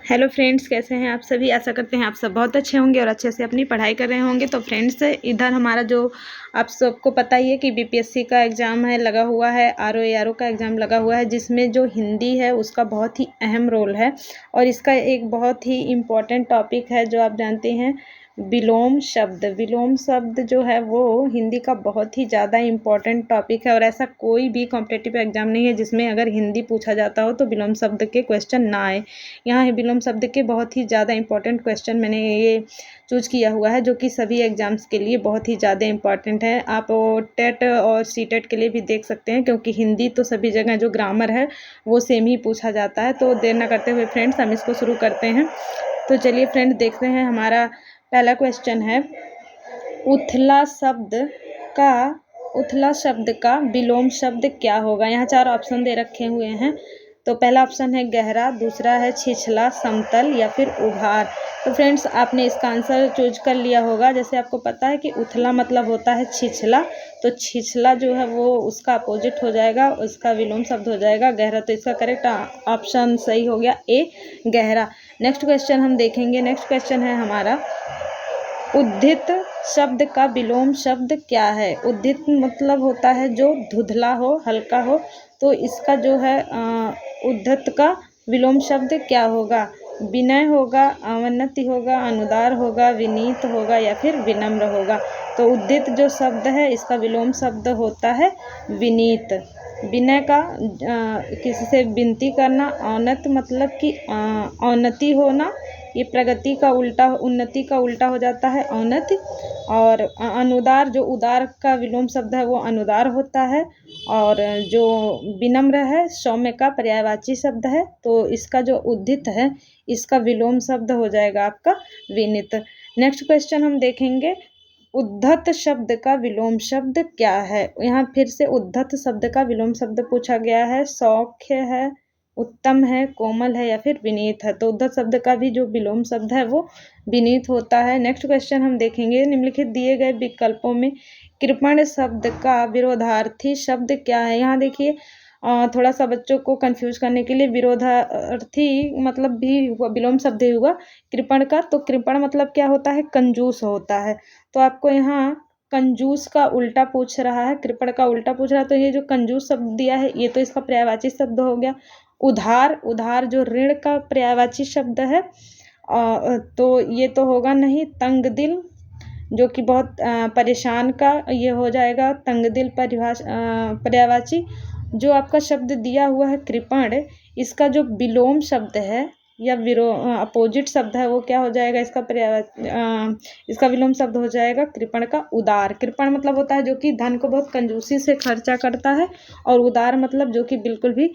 Hello friends, कैसे हैं आप सभी। आशा करते हैं आप सब बहुत अच्छे होंगे और अच्छे से अपनी पढ़ाई कर रहे होंगे। तो फ्रेंड्स, इधर हमारा जो आप सबको पता ही है कि बीपीएससी का एग्ज़ाम है लगा हुआ है, आरओ एआरओ का एग्ज़ाम लगा हुआ है, जिसमें जो हिंदी है उसका बहुत ही अहम रोल है। और इसका एक बहुत ही इम्पॉर्टेंट टॉपिक है जो आप जानते हैं, विलोम शब्द। विलोम शब्द जो है वो हिंदी का बहुत ही ज़्यादा इम्पॉर्टेंट टॉपिक है। और ऐसा कोई भी कॉम्पिटिटिव एग्ज़ाम नहीं है जिसमें अगर हिंदी पूछा जाता हो तो विलोम शब्द के क्वेश्चन ना आए। यहाँ विलोम शब्द के बहुत ही ज़्यादा इम्पॉर्टेंट क्वेश्चन मैंने ये चूज किया हुआ है, जो कि सभी एग्ज़ाम्स के लिए बहुत ही ज़्यादा इम्पॉर्टेंट है। आप टेट और सीटेट के लिए भी देख सकते हैं, क्योंकि हिंदी तो सभी जगह जो ग्रामर है वो सेम ही पूछा जाता है। तो देर न करते हुए फ्रेंड्स, हम इसको शुरू करते हैं। तो चलिए फ्रेंड्स, देखते हैं। हमारा पहला क्वेश्चन है, उथला शब्द का विलोम शब्द क्या होगा। यहाँ 4 ऑप्शन दे रखे हुए हैं। तो पहला ऑप्शन है गहरा, दूसरा है छिछला, समतल या फिर उभार। तो फ्रेंड्स, आपने इसका आंसर चूज कर लिया होगा। जैसे आपको पता है कि उथला मतलब होता है छिछला, तो छिछला जो है वो उसका अपोजिट हो जाएगा, उसका विलोम शब्द हो जाएगा गहरा। तो इसका करेक्ट ऑप्शन सही हो गया ए, गहरा। नेक्स्ट क्वेश्चन हम देखेंगे। नेक्स्ट क्वेश्चन है हमारा, उद्धित शब्द का विलोम शब्द क्या है। उद्धित मतलब होता है जो धुंधला हो, हल्का हो। तो इसका जो है उद्धत का विलोम शब्द क्या होगा। विनय होगा, अवनति होगा, अनुदार होगा, विनीत होगा या फिर विनम्र होगा। तो उद्धित जो शब्द है इसका विलोम शब्द होता है विनीत। विनय का किसी से विनती करना, औन्नत मतलब कि औन्नति होना, ये प्रगति का उल्टा, उन्नति का उल्टा हो जाता है औन्नति। और अनुदार, जो उदार का विलोम शब्द है वो अनुदार होता है। और जो विनम्र है सौम्य का पर्यायवाची शब्द है। तो इसका जो उद्धित है इसका विलोम शब्द हो जाएगा आपका विनित। नेक्स्ट क्वेश्चन हम देखेंगे, उद्धत शब्द का विलोम शब्द क्या है। यहाँ फिर से उद्धत शब्द का विलोम शब्द पूछा गया है। सौख्य है, उत्तम है, कोमल है या फिर विनीत है। तो उद्धत शब्द का भी जो विलोम शब्द है वो विनीत होता है। नेक्स्ट क्वेश्चन हम देखेंगे, निम्नलिखित दिए गए विकल्पों में कृपण शब्द का विरोधार्थी शब्द क्या है। यहाँ देखिए, थोड़ा सा बच्चों को कंफ्यूज करने के लिए विरोधार्थी मतलब भी विलोम शब्द ही हुआ कृपण का। तो कृपण मतलब क्या होता है, कंजूस होता है। तो आपको यहाँ कंजूस का उल्टा पूछ रहा है, कृपण का उल्टा पूछ रहा है। तो ये जो कंजूस शब्द दिया है ये तो इसका पर्यायवाची शब्द हो गया। उधार जो ऋण का पर्यायवाची शब्द है, तो ये तो होगा नहीं। तंग दिल, जो कि बहुत परेशान का ये हो जाएगा तंग दिल पर्यायवाची। जो आपका शब्द दिया हुआ है कृपण, इसका जो विलोम शब्द है या अपोजिट शब्द है वो क्या हो जाएगा, इसका विलोम शब्द हो जाएगा कृपण का उदार। कृपण मतलब होता है जो कि धन को बहुत कंजूसी से खर्चा करता है, और उदार मतलब जो कि बिल्कुल भी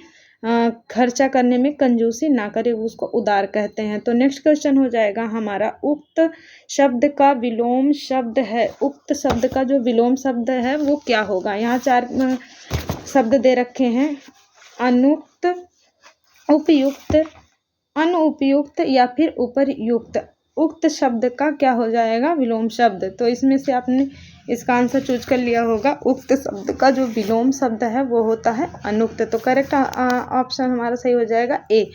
खर्चा करने में कंजूसी ना करे, उसको उदार कहते हैं। तो नेक्स्ट क्वेश्चन हो जाएगा हमारा, उक्त शब्द का विलोम शब्द है। उक्त शब्द का जो विलोम शब्द है वो क्या होगा। यहाँ 4 शब्द दे रखे हैं, अनुक्त, उपयुक्त, अनुपयुक्त या फिर उपरयुक्त। उक्त शब्द का क्या हो जाएगा विलोम शब्द। तो इसमें से आपने इसका आंसर चूज कर लिया होगा। उक्त शब्द का जो विलोम शब्द है वो होता है अनुक्त। तो करेक्ट ऑप्शन हमारा सही हो जाएगा ए।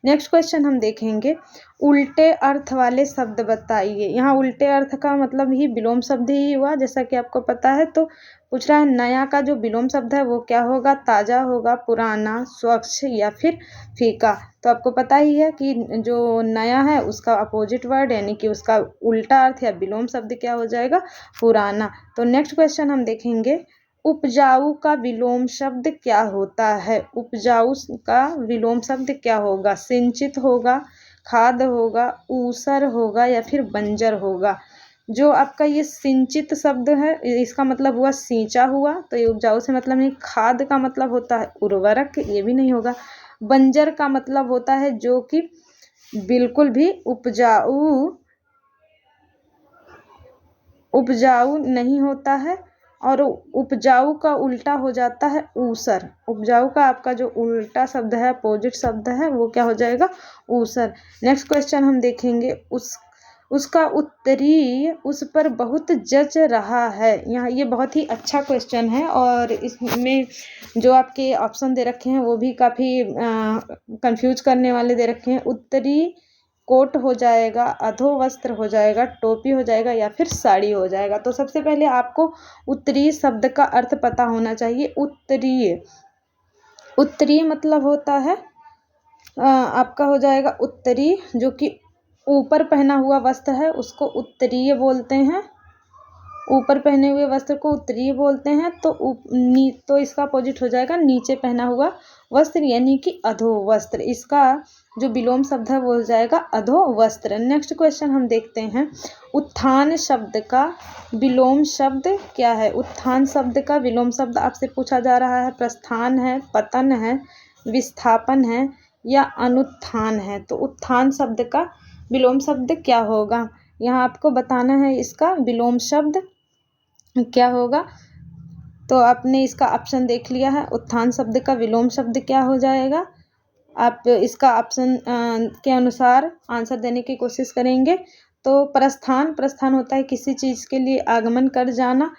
नेक्स्ट क्वेश्चन हम देखेंगे, उल्टे अर्थ वाले शब्द बताइए। यहाँ उल्टे अर्थ का मतलब ही विलोम शब्द ही हुआ, जैसा कि आपको पता है। तो पूछ रहा है नया का जो विलोम शब्द है वो क्या होगा, ताज़ा होगा, पुराना, स्वच्छ या फिर फीका। तो आपको पता ही है कि जो नया है उसका अपोजिट वर्ड यानी कि उसका उल्टा अर्थ या विलोम शब्द क्या हो जाएगा, पुराना। तो नेक्स्ट क्वेश्चन हम देखेंगे, उपजाऊ का विलोम शब्द क्या होता है। उपजाऊ का विलोम शब्द क्या होगा, सिंचित होगा, खाद होगा, ऊसर होगा या फिर बंजर होगा। जो आपका ये सिंचित शब्द है इसका मतलब हुआ सींचा हुआ, तो ये उपजाऊ से मतलब नहीं। खाद का मतलब होता है उर्वरक, ये भी नहीं होगा। बंजर का मतलब होता है जो कि बिल्कुल भी उपजाऊ नहीं होता है। और उपजाऊ का उल्टा हो जाता है ऊसर। उपजाऊ का आपका जो उल्टा शब्द है, अपोजिट शब्द है, वो क्या हो जाएगा, ऊसर। नेक्स्ट क्वेश्चन हम देखेंगे, उसका उत्तरी उस पर बहुत जच रहा है। यहाँ ये बहुत ही अच्छा क्वेश्चन है, और इसमें जो आपके ऑप्शन दे रखे हैं वो भी काफ़ी कंफ्यूज करने वाले दे रखे हैं। उत्तरी कोट हो जाएगा, अधोवस्त्र हो जाएगा, टोपी हो जाएगा या फिर साड़ी हो जाएगा। तो सबसे पहले आपको उत्तरीय शब्द का अर्थ पता होना चाहिए। उत्तरीय, उत्तरीय मतलब होता है आपका हो जाएगा उत्तरी, जो कि ऊपर पहना हुआ वस्त्र है उसको उत्तरीय बोलते हैं। ऊपर पहने हुए वस्त्र को उत्तरीय बोलते हैं। तो इसका अपोजिट हो जाएगा नीचे पहना हुआ वस्त्र, यानी कि अधोवस्त्र। इसका जो विलोम शब्द है वो हो जाएगा अधोवस्त्र। नेक्स्ट क्वेश्चन हम देखते हैं, उत्थान शब्द का विलोम शब्द क्या है? उत्थान शब्द का विलोम शब्द आपसे पूछा जा रहा है। प्रस्थान है, पतन है, विस्थापन है या अनुत्थान है। तो उत्थान शब्द का विलोम शब्द क्या होगा? यहाँ आपको बताना है इसका विलोम शब्द क्या होगा। तो आपने इसका ऑप्शन देख लिया है। उत्थान शब्द का विलोम शब्द क्या हो जाएगा? आप इसका ऑप्शन के अनुसार आंसर देने की कोशिश करेंगे। तो प्रस्थान, प्रस्थान होता है किसी चीज़ के लिए आगमन कर जाना।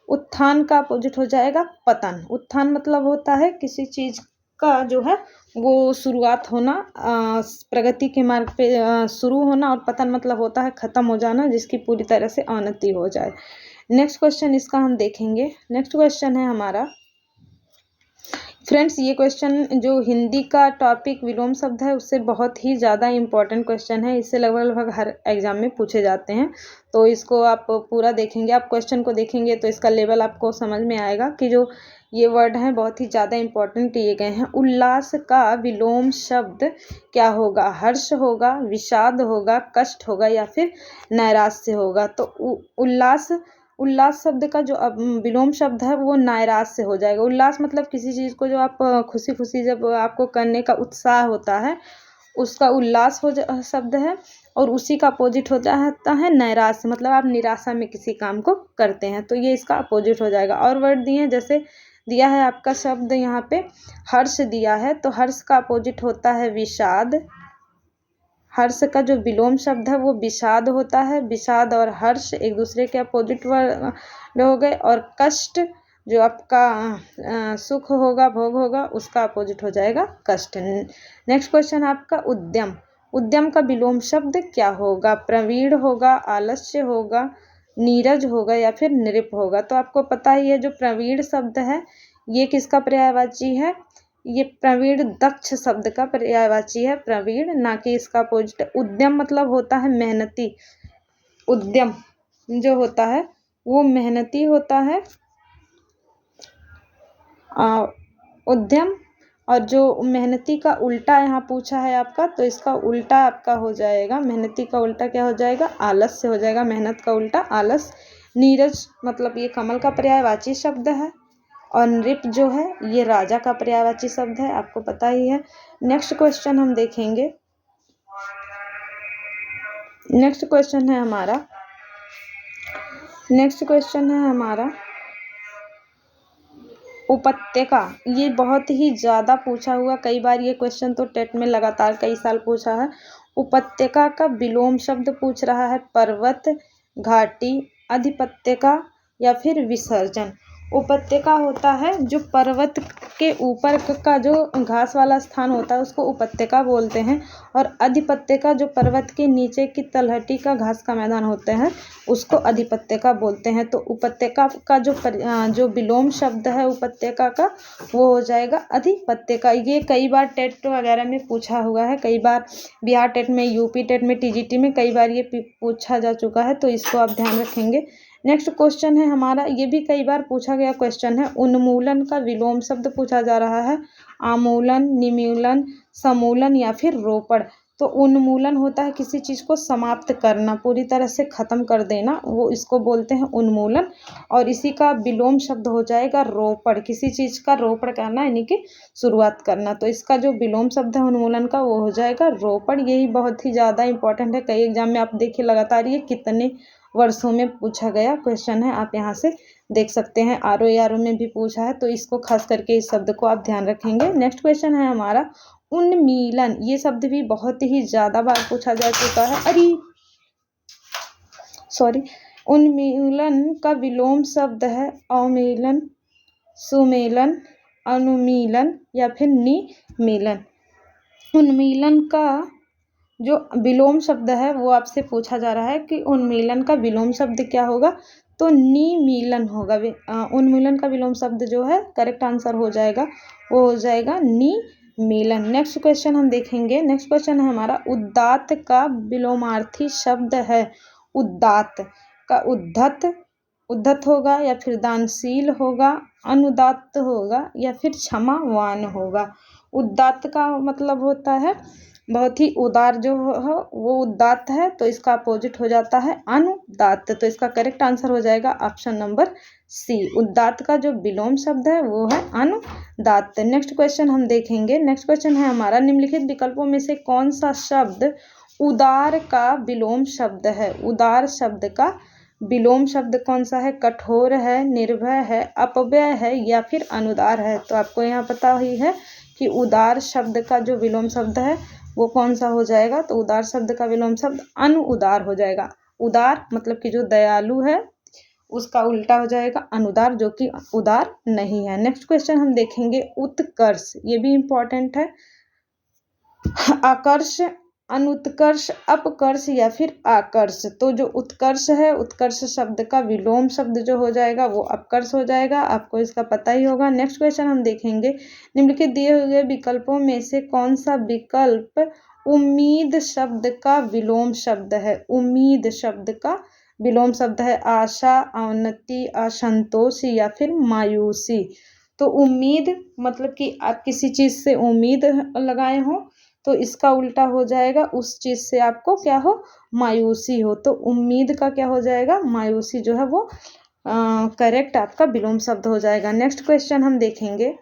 उत्थान का अपोजिट हो जाएगा पतन। उत्थान मतलब होता है किसी चीज़ का जो है वो शुरुआत होना, प्रगति के मार्ग पे शुरू होना, और पतन मतलब होता है ख़त्म हो जाना, जिसकी पूरी तरह से अवनति हो जाए। नेक्स्ट क्वेश्चन इसका हम देखेंगे। नेक्स्ट क्वेश्चन है हमारा, फ्रेंड्स ये क्वेश्चन जो हिंदी का टॉपिक विलोम शब्द है उससे बहुत ही ज़्यादा इम्पोर्टेंट क्वेश्चन है। इससे लगभग हर एग्जाम में पूछे जाते हैं। तो इसको आप पूरा देखेंगे, आप क्वेश्चन को देखेंगे तो इसका लेवल आपको समझ में आएगा कि जो ये वर्ड हैं बहुत ही ज़्यादा इम्पोर्टेंट दिए गए हैं। उल्लास का विलोम शब्द क्या होगा? हर्ष होगा, विषाद होगा, कष्ट होगा या फिर नैराश्य होगा। तो उल्लास, उल्लास शब्द का जो विलोम शब्द है वो नैराश्य हो जाएगा। उल्लास मतलब किसी चीज़ को जो आप खुशी खुशी जब आपको करने का उत्साह होता है उसका उल्लास शब्द है, और उसी का अपोजिट होता है नैराश्य, मतलब आप निराशा में किसी काम को करते हैं। तो ये इसका अपोजिट हो जाएगा। और वर्ड दिए हैं, जैसे दिया है आपका शब्द यहाँ पे हर्ष दिया है, तो हर्ष का अपोजिट होता है विषाद। हर्ष का जो विलोम शब्द है वो विषाद होता है। विषाद और हर्ष एक दूसरे के अपोजिट वर्ड हो गए। और कष्ट जो आपका सुख होगा, भोग होगा, उसका अपोजिट हो जाएगा कष्ट। नेक्स्ट क्वेश्चन आपका उद्यम। उद्यम का विलोम शब्द क्या होगा? प्रवीण होगा, आलस्य होगा, नीरज होगा या फिर नृप होगा। तो आपको पता ही है जो प्रवीण शब्द है ये किसका पर्यायवाची है? ये प्रवीण दक्ष शब्द का पर्यायवाची है प्रवीण, ना कि इसका अपोजिट। उद्यम मतलब होता है मेहनती। उद्यम जो होता है वो मेहनती होता है। उद्यम, और जो मेहनती का उल्टा यहाँ पूछा है आपका, तो इसका उल्टा आपका हो जाएगा, मेहनती का उल्टा क्या हो जाएगा? आलस्य हो जाएगा। मेहनत का उल्टा आलस। नीरज मतलब ये कमल का पर्यायवाची शब्द है, और नृप जो है ये राजा का पर्यायवाची शब्द है, आपको पता ही है। नेक्स्ट क्वेश्चन हम देखेंगे। नेक्स्ट क्वेश्चन है हमारा उपत्यका। ये बहुत ही ज़्यादा पूछा हुआ, कई बार ये क्वेश्चन तो टेट में लगातार कई साल पूछा है। उपत्यका का विलोम शब्द पूछ रहा है पर्वत, घाटी, अधिपत्यका या फिर विसर्जन। उपत्यका होता है जो पर्वत के ऊपर का जो घास वाला स्थान होता है उसको उपत्यका बोलते हैं, और अधिपत्यका जो पर्वत के नीचे की तलहटी का घास का मैदान होते हैं उसको अधिपत्यका बोलते हैं। तो उपत्यका का जो विलोम शब्द है उपत्यका का वो हो जाएगा अधिपत्यका। ये कई बार टेट वगैरह में पूछा हुआ है, कई बार बिहार टेट में, यूपी टेट में, टीजीटी में कई बार ये पूछा जा चुका है, तो इसको आप ध्यान रखेंगे। नेक्स्ट क्वेश्चन है हमारा, ये भी कई बार पूछा गया क्वेश्चन है। उन्मूलन का विलोम शब्द पूछा जा रहा है। आमूलन, निमूलन, समूलन या फिर रोपड़। तो उन्मूलन होता है किसी चीज़ को समाप्त करना, पूरी तरह से ख़त्म कर देना, वो इसको बोलते हैं उन्मूलन। और इसी का विलोम शब्द हो जाएगा रोपड़, किसी चीज़ का रोपड़ करना यानी कि शुरुआत करना। तो इसका जो विलोम शब्द है उन्मूलन का वो हो जाएगा रोपड़। यही बहुत ही ज़्यादा इंपॉर्टेंट है, कई एग्जाम में आप देखिए लगातार ये कितने वर्षों में पूछा गया क्वेश्चन है, आप यहाँ से देख सकते हैं। आरओ में भी पूछा है, तो इसको खास करके इस शब्द को आप ध्यान रखेंगे। नेक्स्ट क्वेश्चन है हमारा उन्मीलन। ये शब्द भी बहुत ही ज़्यादा बार पूछा जा चुका है। उन्मीलन का विलोम शब्द है अवमीलन, सुमेलन, अनुमीलन या फिर निमीलन। उन्मीलन का जो विलोम शब्द है वो आपसे पूछा जा रहा है कि उन्मीलन का विलोम शब्द क्या होगा, तो निमीलन होगा। उन्मूलन का विलोम शब्द जो है करेक्ट आंसर हो जाएगा, वो हो जाएगा निमीलन। नेक्स्ट क्वेश्चन हम देखेंगे। नेक्स्ट क्वेश्चन है हमारा, उदात्त का विलोमार्थी शब्द है। उदात्त का उद्धत उद्धत होगा या फिर दानशील होगा, अनुदात्त होगा या फिर क्षमावान होगा। उदात्त का मतलब होता है बहुत ही उदार जो हो वो उदात्त है, तो इसका अपोजिट हो जाता है अनुदात्त। तो इसका करेक्ट आंसर हो जाएगा ऑप्शन नंबर सी। उदात्त का जो विलोम शब्द है वो है अनुदात्त। नेक्स्ट क्वेश्चन हम देखेंगे। नेक्स्ट क्वेश्चन है हमारा, निम्नलिखित विकल्पों में से कौन सा शब्द उदार का विलोम शब्द है। उदार शब्द का विलोम शब्द कौन सा है? कठोर है, निर्भय है, अपव्यय है या फिर अनुदार है। तो आपको यहाँ पता ही है कि उदार शब्द का जो विलोम शब्द है वो कौन सा हो जाएगा, तो उदार शब्द का विलोम शब्द अनुउदार हो जाएगा। उदार मतलब कि जो दयालु है उसका उल्टा हो जाएगा अनुदार, जो कि उदार नहीं है। नेक्स्ट क्वेश्चन हम देखेंगे, उत्कर्ष, ये भी इंपॉर्टेंट है। आकर्ष, अनुत्कर्ष, अपकर्ष या फिर आकर्ष। तो जो उत्कर्ष है, उत्कर्ष शब्द का विलोम शब्द जो हो जाएगा वो अपकर्ष हो जाएगा, आपको इसका पता ही होगा। नेक्स्ट क्वेश्चन हम देखेंगे, निम्नलिखित दिए हुए विकल्पों में से कौन सा विकल्प उम्मीद शब्द का विलोम शब्द है। उम्मीद शब्द का विलोम शब्द है आशा, अवनति, असंतोष या फिर मायूसी। तो उम्मीद मतलब कि आप किसी चीज से उम्मीद लगाए हो, तो इसका उल्टा हो जाएगा उस चीज से आपको क्या हो, मायूसी हो। तो उम्मीद का क्या हो जाएगा, मायूसी जो है वो करेक्ट आपका विलोम शब्द हो जाएगा। नेक्स्ट क्वेश्चन हम देखेंगे।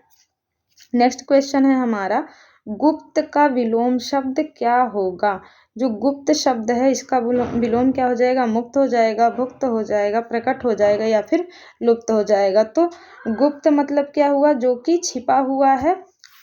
नेक्स्ट क्वेश्चन है हमारा, गुप्त का विलोम शब्द क्या होगा। जो गुप्त शब्द है इसका विलोम क्या हो जाएगा, मुक्त हो जाएगा, भुक्त हो जाएगा, प्रकट हो जाएगा या फिर लुप्त हो जाएगा। तो गुप्त मतलब क्या हुआ, जो कि छिपा हुआ है,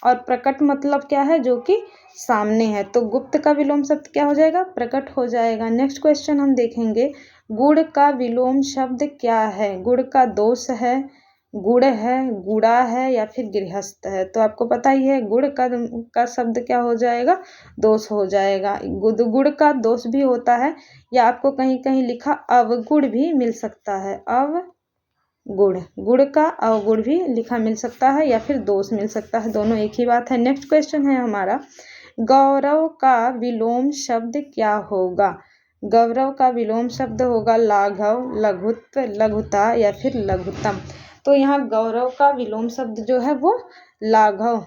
और प्रकट मतलब क्या है, जो कि सामने है। तो गुप्त का विलोम शब्द क्या हो जाएगा, प्रकट हो जाएगा। नेक्स्ट क्वेश्चन हम देखेंगे, गुड़ का विलोम शब्द क्या है। गुड़ का दोष है, गुड़ है, गुड़ा है या फिर गृहस्थ है। तो आपको पता ही है गुड़ का शब्द क्या हो जाएगा, दोष हो जाएगा। गुड़ का दोष भी होता है, या आपको कहीं कहीं लिखा अवगुड़ भी मिल सकता है। अवगुड़, गुड़ का अवगुड़ भी लिखा मिल सकता है या फिर दोष मिल सकता है, दोनों एक ही बात है। नेक्स्ट क्वेश्चन है हमारा, गौरव का विलोम शब्द क्या होगा। गौरव का विलोम शब्द होगा लाघव, लघुत्व, लघुता या फिर लघुत्तम। तो यहाँ गौरव का विलोम शब्द जो है वो लाघव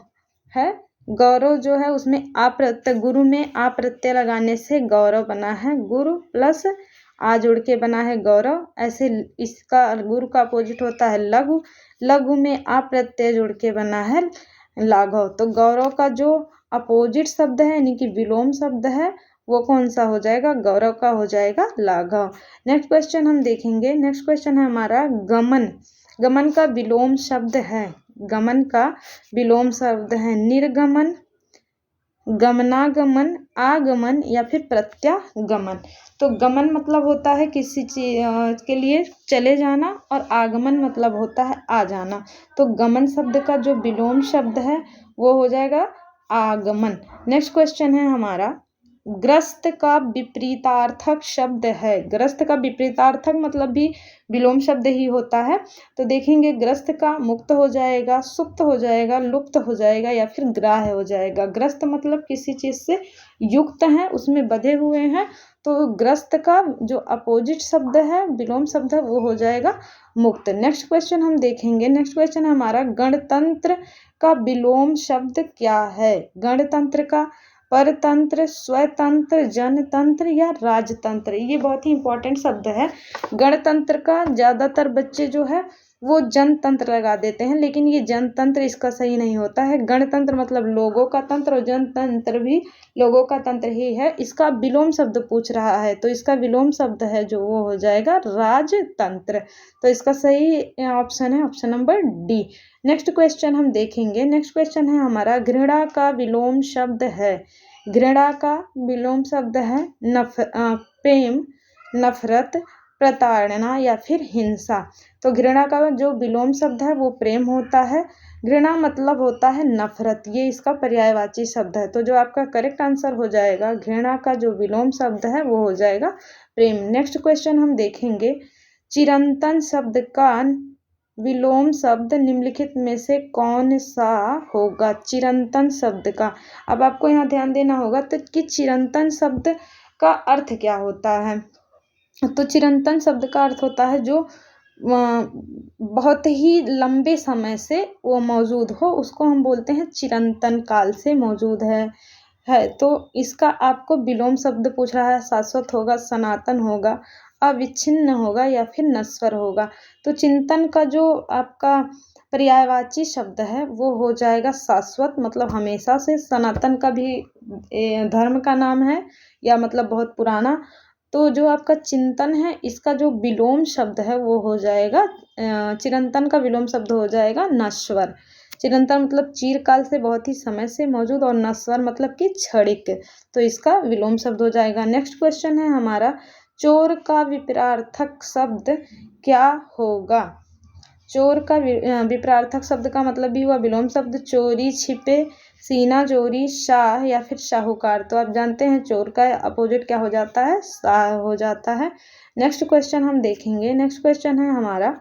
है। गौरव जो है उसमें आप्रत्यय, गुरु में आप्रत्यय लगाने से गौरव बना है, गुरु प्लस आ जुड़ के बना है गौरव। ऐसे इसका गुरु का अपोजिट होता है लघु, लघु में आप्रत्यय जुड़ के बना है लाघव। तो गौरव का जो अपोजिट शब्द है यानी कि विलोम शब्द है वो कौन सा हो जाएगा, गौरव का हो जाएगा लाघव। नेक्स्ट क्वेश्चन हम देखेंगे। नेक्स्ट क्वेश्चन है हमारा, गमन। गमन का विलोम शब्द है, गमन का विलोम शब्द है निर्गमन, गमनागमन, आगमन या फिर प्रत्यागमन। तो गमन मतलब होता है किसी चीज के लिए चले जाना, और आगमन मतलब होता है आ जाना। तो गमन शब्द का जो विलोम शब्द है वो हो जाएगा आगमन। नेक्स्ट क्वेश्चन है हमारा, ग्रस्त का विपरीतार्थक शब्द है। ग्रस्त का विपरीतार्थक मतलब भी विलोम शब्द ही होता है। तो देखेंगे ग्रस्त का मुक्त हो जाएगा, सुप्त हो जाएगा, लुप्त हो जाएगा या फिर ग्राह्य हो जाएगा। ग्रस्त मतलब किसी चीज से युक्त हैं, उसमें बधे हुए हैं। तो ग्रस्त का जो अपोजिट शब्द है, विलोम शब्द है, वो हो जाएगा मुक्त। नेक्स्ट क्वेश्चन हम देखेंगे। नेक्स्ट क्वेश्चन है हमारा, गणतंत्र का विलोम शब्द क्या है। गणतंत्र का परतंत्र, स्वतंत्र, जनतंत्र या राजतंत्र। ये बहुत ही इंपॉर्टेंट शब्द है। गणतंत्र का ज्यादातर बच्चे जो है वो जनतंत्र लगा देते हैं, लेकिन ये जनतंत्र इसका सही नहीं होता है। गणतंत्र मतलब लोगों का तंत्र, और जनतंत्र भी लोगों का तंत्र ही है। इसका विलोम शब्द पूछ रहा है, तो इसका विलोम शब्द है जो वो हो जाएगा राजतंत्र। तो इसका सही ऑप्शन है option number D. Next question हम देखेंगे। नेक्स्ट क्वेश्चन है हमारा, घृणा का विलोम शब्द है। घृणा का विलोम शब्द है प्रेम, नफरत, प्रताड़ना या फिर हिंसा। तो घृणा का जो विलोम शब्द है वो प्रेम होता है, घृणा मतलब होता है नफरत, ये इसका पर्यायवाची शब्द है। तो जो आपका करेक्ट आंसर हो जाएगा, घृणा का जो विलोम शब्द है वो हो जाएगा प्रेम। नेक्स्ट क्वेश्चन हम देखेंगे, चिरंतन शब्द का विलोम शब्द निम्नलिखित में से कौन सा होगा? चिरंतन शब्द का, अब आपको यहाँ ध्यान देना होगा तो कि चिरंतन शब्द का अर्थ क्या होता है। तो चिरंतन शब्द का अर्थ होता है जो बहुत ही लंबे समय से वो मौजूद हो, उसको हम बोलते हैं चिरंतन काल से मौजूद है। तो इसका आपको विलोम शब्द पूछ रहा है, शाश्वत होगा, सनातन होगा, अविच्छिन्न होगा या फिर नश्वर होगा। तो चिंतन का जो आपका पर्यायवाची शब्द है वो हो जाएगा शाश्वत, मतलब हमेशा से। सनातन का भी धर्म का नाम है या मतलब बहुत पुराना। तो जो आपका चिंतन है इसका जो विलोम शब्द है वो हो जाएगा, चिरंतन का विलोम शब्द हो जाएगा नश्वर। चिरंतन मतलब चिरकाल से, बहुत ही समय से मौजूद, और नश्वर मतलब कि क्षणिक, तो इसका विलोम शब्द हो जाएगा। नेक्स्ट क्वेश्चन है हमारा, चोर का विपरीतार्थक शब्द क्या होगा? चोर का विपरीतार्थक शब्द का मतलब भी हुआ विलोम शब्द, चोरी, छिपे, सीना चोरी, शाह या फिर शाहूकार। तो आप जानते हैं चोर का अपोजिट क्या हो जाता है? शाह हो जाता है। नेक्स्ट क्वेश्चन हम देखेंगे, नेक्स्ट क्वेश्चन है हमारा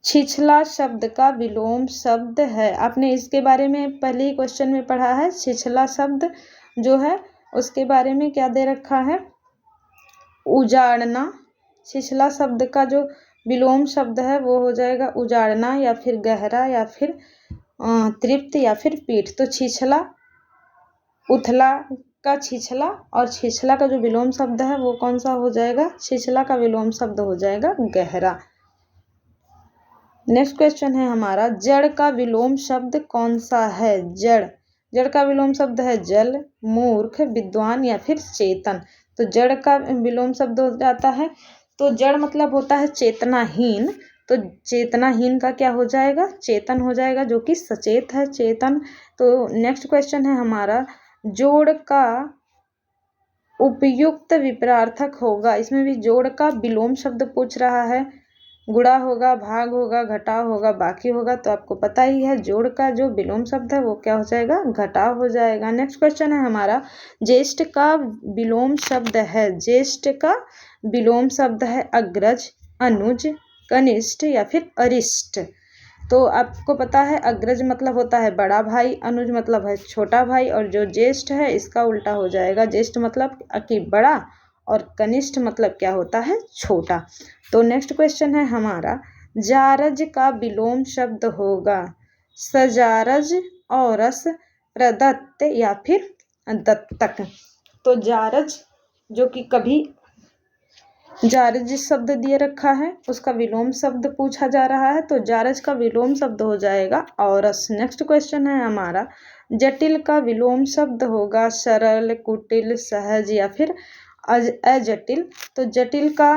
छिछला शब्द का विलोम शब्द है। आपने इसके बारे में पहले ही क्वेश्चन में पढ़ा है। छिछला शब्द जो है उसके बारे में क्या दे रखा है? उजाड़ना। छिछला शब्द का जो विलोम शब्द है वो हो जाएगा उजाड़ना या फिर गहरा या फिर तृप्त या फिर पीठ। तो छिछला, उथला का छिछला, और छिछला का जो विलोम शब्द है वो कौन सा हो जाएगा? छिछला का विलोम शब्द हो जाएगा गहरा। नेक्स्ट क्वेश्चन है हमारा, जड़ का विलोम शब्द कौन सा है? जड़ का विलोम शब्द है जल, मूर्ख, विद्वान या फिर चेतन। तो जड़ का विलोम शब्द हो जाता है, तो जड़ मतलब होता है चेतनाहीन, तो चेतनाहीन का क्या हो जाएगा? चेतन हो जाएगा, जो कि सचेत है, चेतन। तो नेक्स्ट क्वेश्चन है हमारा, जोड़ का उपयुक्त विपरीतार्थक होगा। इसमें भी जोड़ का विलोम शब्द पूछ रहा है, गुणा होगा, भाग होगा, घटाव होगा, बाकी होगा। तो आपको पता ही है जोड़ का जो विलोम शब्द है वो क्या हो जाएगा? घटाव हो जाएगा। नेक्स्ट क्वेश्चन है हमारा, ज्येष्ठ का विलोम शब्द है। ज्येष्ठ का विलोम शब्द है अग्रज, अनुज, कनिष्ठ या फिर अरिष्ट। तो आपको पता है अग्रज मतलब होता है बड़ा भाई, अनुज मतलब है छोटा भाई, और जो ज्येष्ठ है इसका उल्टा हो जाएगा। ज्येष्ठ मतलब कि बड़ा, और कनिष्ठ मतलब क्या होता है? छोटा। तो नेक्स्ट क्वेश्चन है हमारा, जारज का विलोम शब्द होगा सजारज, औरस, प्रदत्त या फिर दत्तक। तो जारज जो कि कभी जारज शब्द दिए रखा है उसका विलोम शब्द पूछा जा रहा है, तो जारज का विलोम शब्द हो जाएगा औरस। नेक्स्ट क्वेश्चन है हमारा, जटिल का विलोम शब्द होगा सरल, कुटिल, सहज या फिर अजटिल। तो जटिल का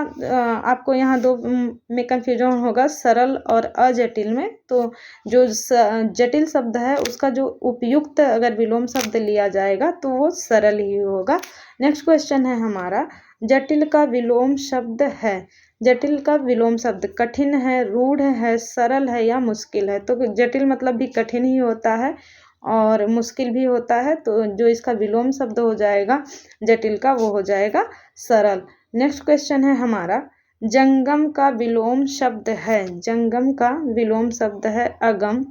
आपको यहाँ दो में कंफ्यूजन होगा, सरल और अजटिल में। तो जो जटिल शब्द है उसका जो उपयुक्त अगर विलोम शब्द लिया जाएगा तो वो सरल ही होगा। नेक्स्ट क्वेश्चन है हमारा, जटिल का विलोम शब्द है। जटिल का विलोम शब्द कठिन है, रूढ़ है, सरल है या मुश्किल है। तो जटिल मतलब भी कठिन ही होता है और मुश्किल भी होता है, तो जो इसका विलोम शब्द हो जाएगा जटिल का वो हो जाएगा सरल। नेक्स्ट क्वेश्चन है हमारा, जंगम का विलोम शब्द है। जंगम का विलोम शब्द है अगम,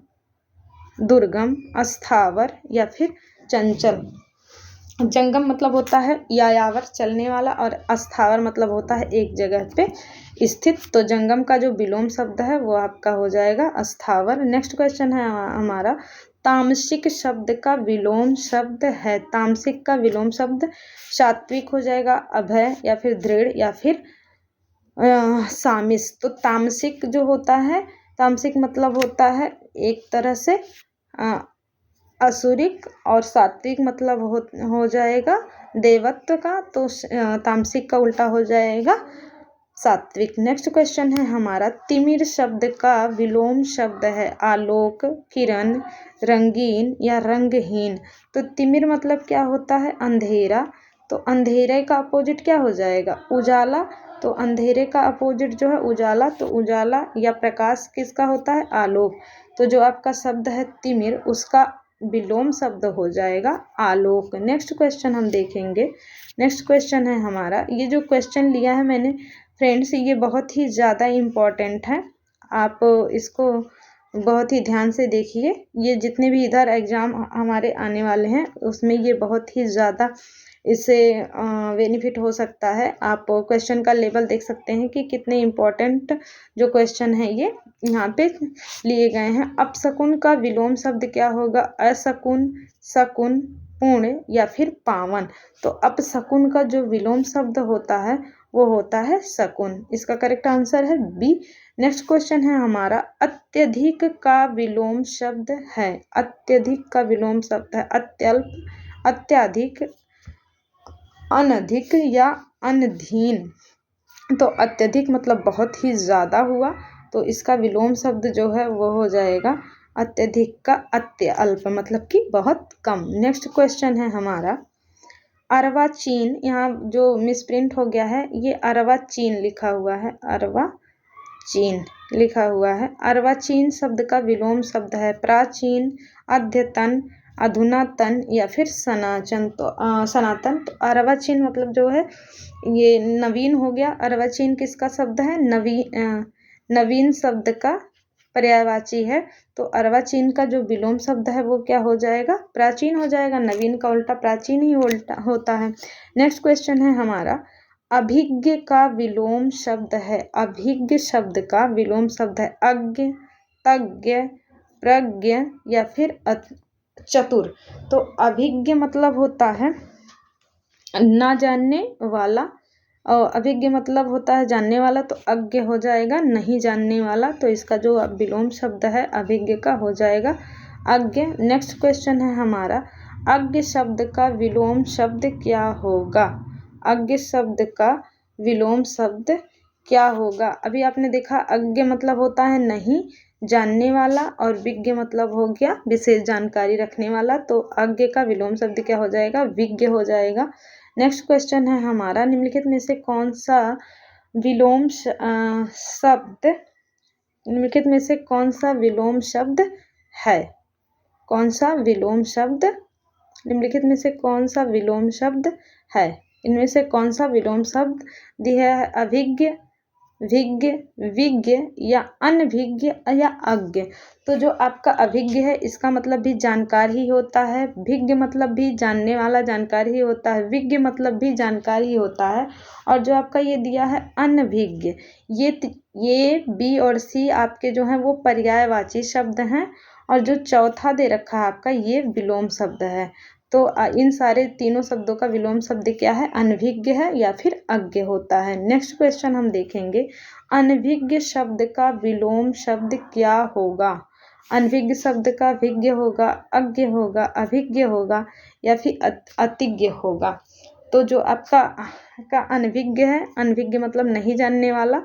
दुर्गम, अस्थावर या फिर चंचल। जंगम मतलब होता है यायावर, चलने वाला, और अस्थावर मतलब होता है एक जगह पे स्थित। तो जंगम का जो विलोम शब्द है वो आपका हो जाएगा अस्थावर। नेक्स्ट क्वेश्चन है हमारा, तामसिक शब्द का विलोम शब्द है। तामसिक का विलोम शब्द सात्विक हो जाएगा, अभय या फिर दृढ़ या फिर सामिस। तो तामसिक जो होता है, तामसिक मतलब होता है एक तरह से असुरिक, और सात्विक मतलब हो जाएगा देवत्व का। तो तामसिक का उल्टा हो जाएगा सात्विक। नेक्स्ट क्वेश्चन है हमारा, तिमिर शब्द का विलोम शब्द है आलोक, किरण, रंगीन या रंगहीन। तो तिमिर मतलब क्या होता है? अंधेरा। तो अंधेरे का अपोजिट क्या हो जाएगा, उजाला। तो अंधेरे का अपोजिट जो है उजाला, तो उजाला या प्रकाश किसका होता है, आलोक। तो जो आपका शब्द है तिमिर, उसका विलोम शब्द हो जाएगा आलोक। नेक्स्ट क्वेश्चन हम देखेंगे। नेक्स्ट क्वेश्चन है हमारा, ये जो क्वेश्चन लिया है मैंने फ्रेंड्स, ये बहुत ही ज़्यादा इम्पॉर्टेंट है, आप इसको बहुत ही ध्यान से देखिए। ये जितने भी इधर एग्ज़ाम हमारे आने वाले हैं उसमें ये बहुत ही ज़्यादा इससे बेनिफिट हो सकता है। आप क्वेश्चन का लेवल देख सकते हैं कि कितने इम्पोर्टेंट जो क्वेश्चन है ये यहाँ पे लिए गए हैं। अपशकुन का विलोम शब्द क्या होगा, अशकुन, शकुन, पूर्ण या फिर पावन। तो अपशकुन का जो विलोम शब्द होता है वो होता है शकुन। इसका करेक्ट आंसर है बी। नेक्स्ट क्वेश्चन है हमारा, अत्यधिक का विलोम शब्द है। अत्यधिक का विलोम शब्द है अत्यल्प, अत्यधिक, अनधिक या अनधीन। तो अत्यधिक मतलब बहुत ही ज़्यादा हुआ, तो इसका विलोम शब्द जो है वो हो जाएगा अत्यधिक का अत्यल्प, मतलब कि बहुत कम। नेक्स्ट क्वेश्चन है हमारा, अर्वाचीन, यहाँ जो मिसप्रिंट हो गया है ये अर्वाचीन लिखा हुआ है, अर्वाचीन लिखा हुआ है। अर्वाचीन शब्द का विलोम शब्द है प्राचीन, अद्यतन, अधुनातन या फिर सनातन। तो सनातन। तो अर्वाचीन मतलब जो है ये नवीन हो गया। अर्वाचीन किसका शब्द है, नवीन शब्द का पर्यायवाची है। तो अर्वाचीन का जो विलोम शब्द है वो क्या हो जाएगा, प्राचीन हो जाएगा। नवीन का उल्टा प्राचीन ही उल्टा होता है। नेक्स्ट क्वेश्चन है हमारा, अभिज्ञ का विलोम शब्द है। अभिज्ञ शब्द का विलोम शब्द है अज्ञ, तज्ञ, प्रज्ञ या फिर चतुर। तो अभिज्ञ मतलब होता है ना जानने वाला, और अभिज्ञ मतलब होता है जानने वाला, तो अज्ञ हो जाएगा नहीं जानने वाला। तो इसका जो विलोम शब्द है अभिज्ञ का हो जाएगा अज्ञ। नेक्स्ट क्वेश्चन है हमारा, अज्ञ शब्द का विलोम शब्द क्या होगा। अज्ञ शब्द का विलोम शब्द क्या होगा। अभी आपने देखा अज्ञ मतलब होता है नहीं जानने वाला, और विज्ञ मतलब हो गया विशेष जानकारी रखने वाला। तो अज्ञ का विलोम शब्द क्या हो जाएगा, विज्ञ हो जाएगा। नेक्स्ट क्वेश्चन है हमारा, निम्नलिखित में से कौन सा विलोम शब्द, निम्नलिखित में से कौन सा विलोम शब्द है, कौन सा विलोम शब्द, निम्नलिखित में से कौन सा विलोम शब्द है। इनमें से कौन सा विलोम शब्द दिया है, अभिज्ञ, विज्ञ, विज्ञ या अनभिज्ञ या अज्ञ। तो जो आपका अभिज्ञ है इसका मतलब भी जानकार ही होता है, विज्ञ मतलब भी जानने वाला जानकार ही होता है, विज्ञ मतलब भी जानकार ही होता है। और जो आपका ये दिया है अनभिज्ञ, ये बी और सी आपके जो हैं वो पर्यायवाची शब्द हैं, और जो चौथा दे रखा है आपका ये विलोम शब्द है। तो इन सारे तीनों शब्दों का विलोम शब्द क्या है, अनभिज्ञ है या फिर अज्ञ होता है। नेक्स्ट क्वेश्चन हम देखेंगे, अनभिज्ञ शब्द का विलोम शब्द क्या होगा। अनभिज्ञ शब्द का विज्ञ होगा, अज्ञ होगा, अभिज्ञ होगा या फिर अतिज्ञ होगा। तो जो आपका अनभिज्ञ है, अनभिज्ञ मतलब नहीं जानने वाला,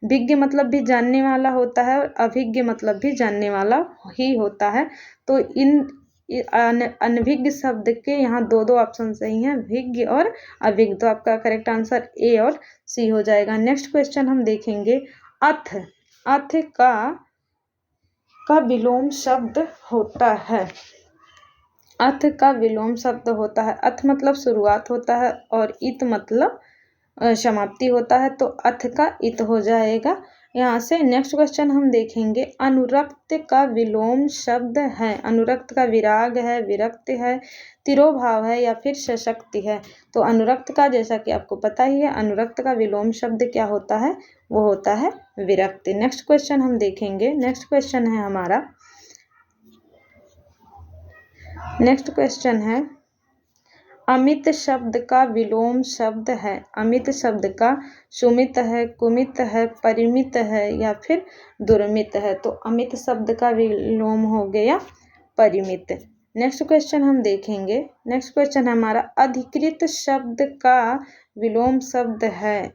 विज्ञ मतलब भी जानने वाला होता है, और अभिज्ञ मतलब भी जानने वाला ही होता है। तो इन अनभिज्ञ शब्द के यहाँ दो ऑप्शन सही हैं, विज्ञ और अभिज्ञ। तो आपका करेक्ट आंसर ए और सी हो जाएगा। नेक्स्ट क्वेश्चन हम देखेंगे, अथ, अथ का विलोम शब्द होता है। अथ का विलोम शब्द होता है, अथ मतलब शुरुआत होता है और इत मतलब समाप्ति होता है। तो अथ का इत हो जाएगा यहाँ से। नेक्स्ट क्वेश्चन हम देखेंगे, अनुरक्त का विलोम शब्द है। अनुरक्त का विराग है, विरक्त है, तिरोभाव है या फिर सशक्ति है। तो अनुरक्त का जैसा कि आपको पता ही है, अनुरक्त का विलोम शब्द क्या होता है, वो होता है विरक्त। नेक्स्ट क्वेश्चन हम देखेंगे। नेक्स्ट क्वेश्चन है हमारा, नेक्स्ट क्वेश्चन है, अमित शब्द का विलोम शब्द है। अमित शब्द का सुमित है, कुमित है, परिमित है या फिर दुर्मित है। तो अमित शब्द का विलोम हो गया परिमित। नेक्स्ट क्वेश्चन हम देखेंगे। नेक्स्ट क्वेश्चन हमारा, अधिकृत शब्द का विलोम शब्द है।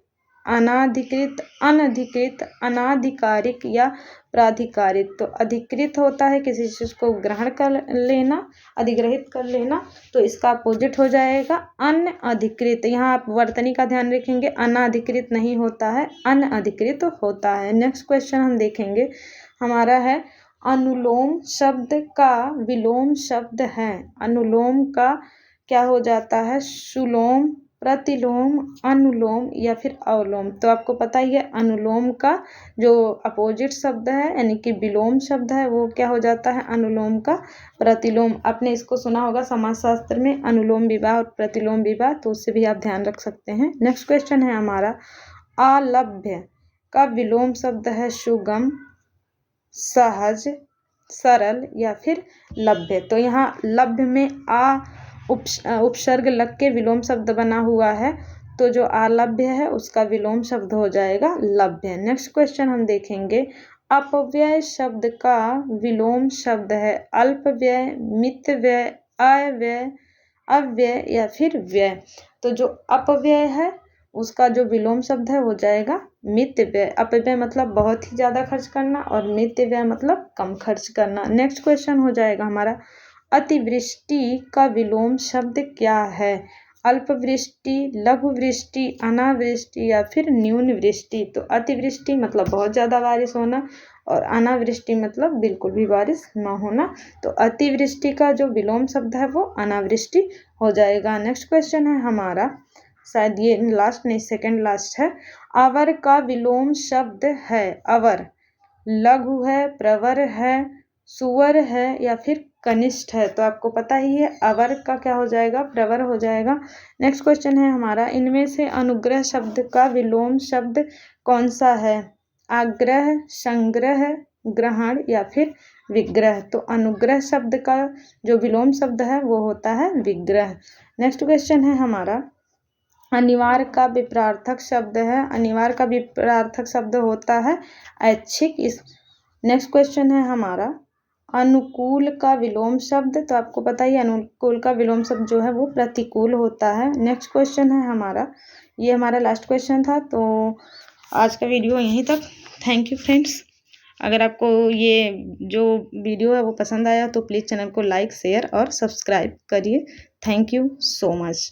अनाधिकृत, अनधिकृत, अनाधिकारिक या प्राधिकारिक। तो अधिकृत होता है किसी चीज़ को ग्रहण कर लेना, अधिग्रहित कर लेना, तो इसका अपोजिट हो जाएगा अनअधिकृत। यहाँ आप वर्तनी का ध्यान रखेंगे, अनाधिकृत नहीं होता है, अनअधिकृत होता है। नेक्स्ट क्वेश्चन हम देखेंगे, हमारा है अनुलोम शब्द का विलोम शब्द है। अनुलोम का क्या हो जाता है? सुलोम, प्रतिलोम, अनुलोम या फिर अवलोम। तो आपको पता ही है अनुलोम का जो अपोजिट शब्द है यानी कि विलोम शब्द है वो क्या हो जाता है? अनुलोम का प्रतिलोम। आपने इसको सुना होगा समाजशास्त्र में, अनुलोम विवाह और प्रतिलोम विवाह, तो उससे भी आप ध्यान रख सकते हैं। नेक्स्ट क्वेश्चन है हमारा, अलभ्य का विलोम शब्द है सुगम, सहज, सरल या फिर लभ्य। तो यहाँ लभ्य में आ उपसर्ग लग के विलोम शब्द बना हुआ है, तो जो अलभ्य है उसका विलोम शब्द हो जाएगा लभ्य। नेक्स्ट क्वेश्चन हम देखेंगे, अपव्यय शब्द का विलोम शब्द है अल्पव्यय, मितव्यय, अव्यय, अव्यय या फिर व्यय। तो जो अपव्यय है उसका जो विलोम शब्द है वो जाएगा मितव्यय। अपव्यय मतलब बहुत ही ज़्यादा खर्च करना और मितव्यय मतलब कम खर्च करना। नेक्स्ट क्वेश्चन हो जाएगा हमारा, अतिवृष्टि का विलोम शब्द क्या है? अल्पवृष्टि, लघु वृष्टि, अनावृष्टि या फिर न्यून वृष्टि। तो अतिवृष्टि मतलब बहुत ज़्यादा बारिश होना और अनावृष्टि मतलब बिल्कुल भी बारिश न होना। तो अतिवृष्टि का जो विलोम शब्द है वो अनावृष्टि हो जाएगा। नेक्स्ट क्वेश्चन है हमारा, शायद ये लास्ट नहीं सेकंड लास्ट है, अवर का विलोम शब्द है अवर। लघु है, प्रवर है, सुवर है या फिर कनिष्ठ है। तो आपको पता ही है अवर का क्या हो जाएगा? प्रवर हो जाएगा। नेक्स्ट क्वेश्चन है हमारा, इनमें से अनुग्रह शब्द का विलोम शब्द कौन सा है? आग्रह, संग्रह, ग्रहण या फिर विग्रह। तो अनुग्रह शब्द का जो विलोम शब्द है वो होता है विग्रह। नेक्स्ट क्वेश्चन है हमारा, अनिवार्य का विपरार्थक शब्द है। अनिवार्य का विपरार्थक शब्द होता है ऐच्छिक। इस नेक्स्ट क्वेश्चन है हमारा, अनुकूल का विलोम शब्द। तो आपको पता ही अनुकूल का विलोम शब्द जो है वो प्रतिकूल होता है। नेक्स्ट क्वेश्चन है हमारा, ये हमारा लास्ट क्वेश्चन था। तो आज का वीडियो यहीं तक। Thank you friends. अगर आपको ये जो वीडियो है वो पसंद आया तो प्लीज़ चैनल को लाइक, शेयर और सब्सक्राइब करिए। Thank you so much.